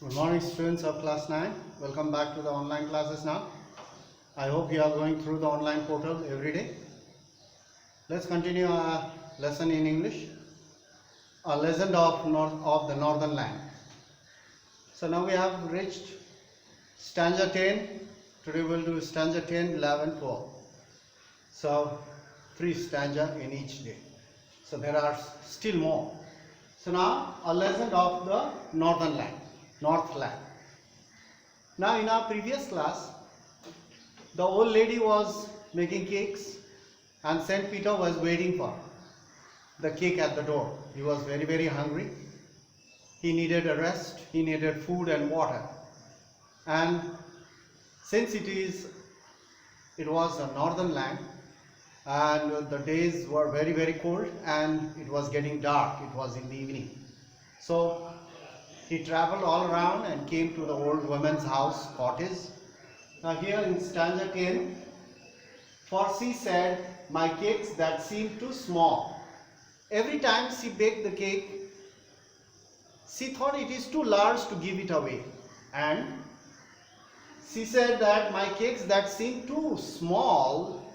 Good morning, students of class 9. Welcome back to the online classes now. I hope you are going through the online portal every day. Let's continue our lesson in English. A legend of the northern land. So now we have reached stanza 10. Today we will do stanza 10, 11, 12. So 3 stanza in each day. So there are still more. So now a legend of the northern land. Northland. Now in our previous class, the old lady was making cakes and Saint Peter was waiting for the cake at the door. He was very hungry. He needed a rest. He needed food and water. And since it was a northern land and the days were very cold and it was getting dark. It was in the evening. So he traveled all around and came to the old woman's house, cottage. Now here in stanza 10, for she said, my cakes that seem too small. Every time she baked the cake, she thought it is too large to give it away. And she said that my cakes that seem too small,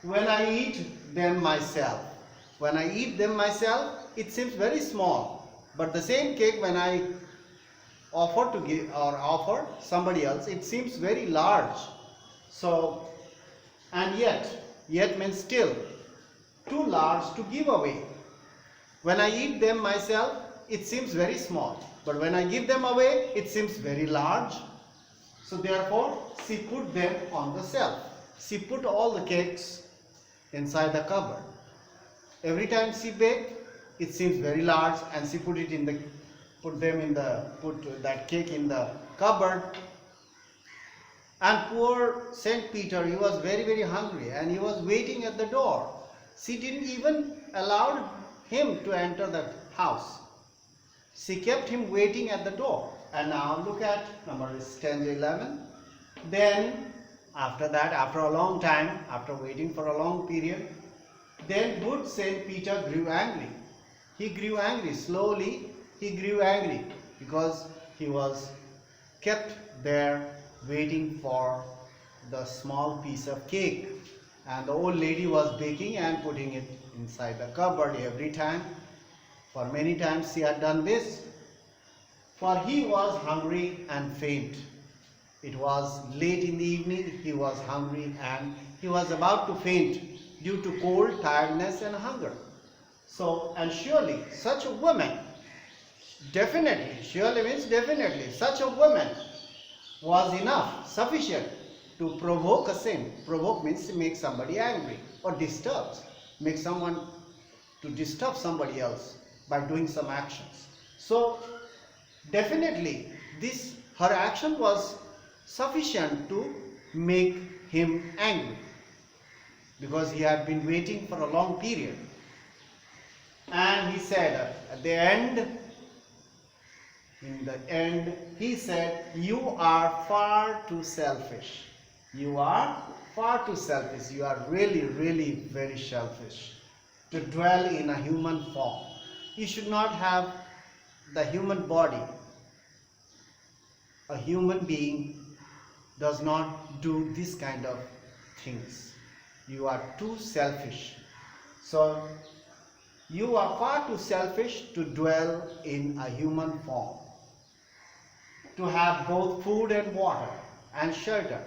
when I eat them myself. When I eat them myself, it seems very small. But the same cake, when I offer to give or offer somebody else, it seems very large. So, and yet means still too large to give away. When I eat them myself, it seems very small, but when I give them away, it seems very large. So therefore she put them on the shelf. She put all the cakes inside the cupboard. Every time she baked, it seems very large, and she put that cake in the cupboard. And poor Saint Peter, he was very hungry and he was waiting at the door. She didn't even allow him to enter the house. She kept him waiting at the door. And now look at stanza 11. Then after that, after a long time, after waiting for a long period, then good Saint Peter grew angry. He grew angry slowly. He grew angry because he was kept there waiting for the small piece of cake, and the old lady was baking and putting it inside the cupboard every time. For many times she had done this, for he was hungry and faint. It was late in the evening, he was hungry and he was about to faint due to cold, tiredness and hunger. So, and surely such a woman, surely means definitely, such a woman was enough, sufficient to provoke a sin. Provoke means to make somebody angry or disturb, make someone to disturb somebody else by doing some actions. So definitely her action was sufficient to make him angry because he had been waiting for a long period. And he said in the end, he said, you are far too selfish. You are far too selfish. You are really very selfish to dwell in a human form. You should not have the human body. A human being does not do this kind of things. You are too selfish. So, you are far too selfish to dwell in a human form, to have both food and water and shelter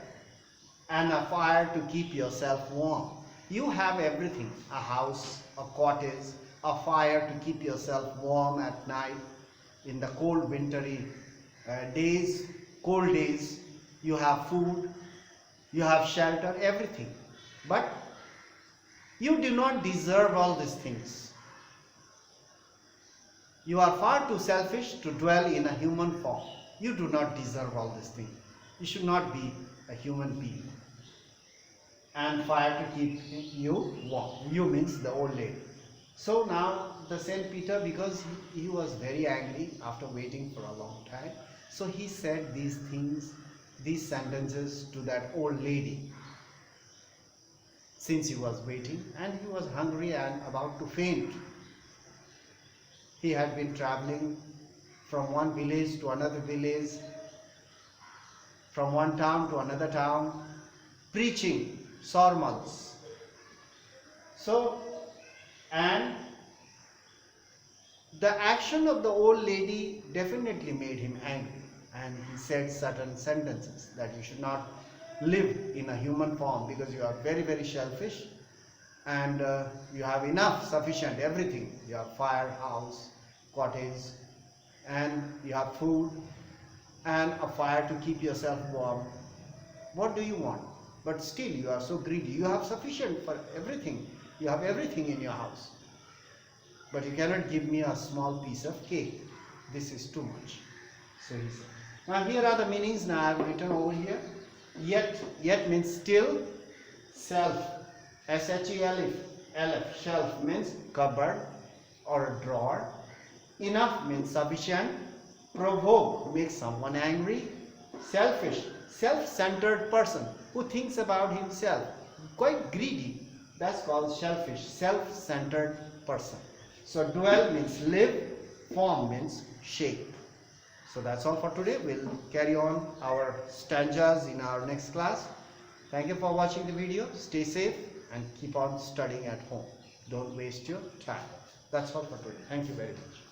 and a fire to keep yourself warm. You have everything, a house, a cottage, a fire to keep yourself warm at night in the cold wintry days, cold days. You have food, you have shelter, everything. But you do not deserve all these things. You are far too selfish to dwell in a human form. You do not deserve all these things. You should not be a human being. And fire to keep you warm. You means the old lady. So now the Saint Peter, because he was very angry after waiting for a long time, so he said these things, these sentences to that old lady. Since he was waiting and he was hungry and about to faint. He had been traveling from one village to another village, from one town to another town, preaching sermons. So, and the action of the old lady definitely made him angry, and he said certain sentences that you should not live in a human form because you are very, very selfish, and you have enough, sufficient, everything. You have fire, house, cottage, and you have food and a fire to keep yourself warm. What do you want? But still you are so greedy. You have sufficient for everything. You have everything in your house. But you cannot give me a small piece of cake. This is too much. So he said. Now here are the meanings. Now I have written over here. Yet means still. Self. S-H-E-L-F. Shelf means cupboard or a drawer. Enough means sufficient. Provoke makes someone angry. Selfish. Self-centered person who thinks about himself. Quite greedy. That's called selfish. Self-centered person. So dwell means live. Form means shape. So that's all for today. We'll carry on our stanzas in our next class. Thank you for watching the video. Stay safe and keep on studying at home. Don't waste your time. That's all for today. Thank you very much.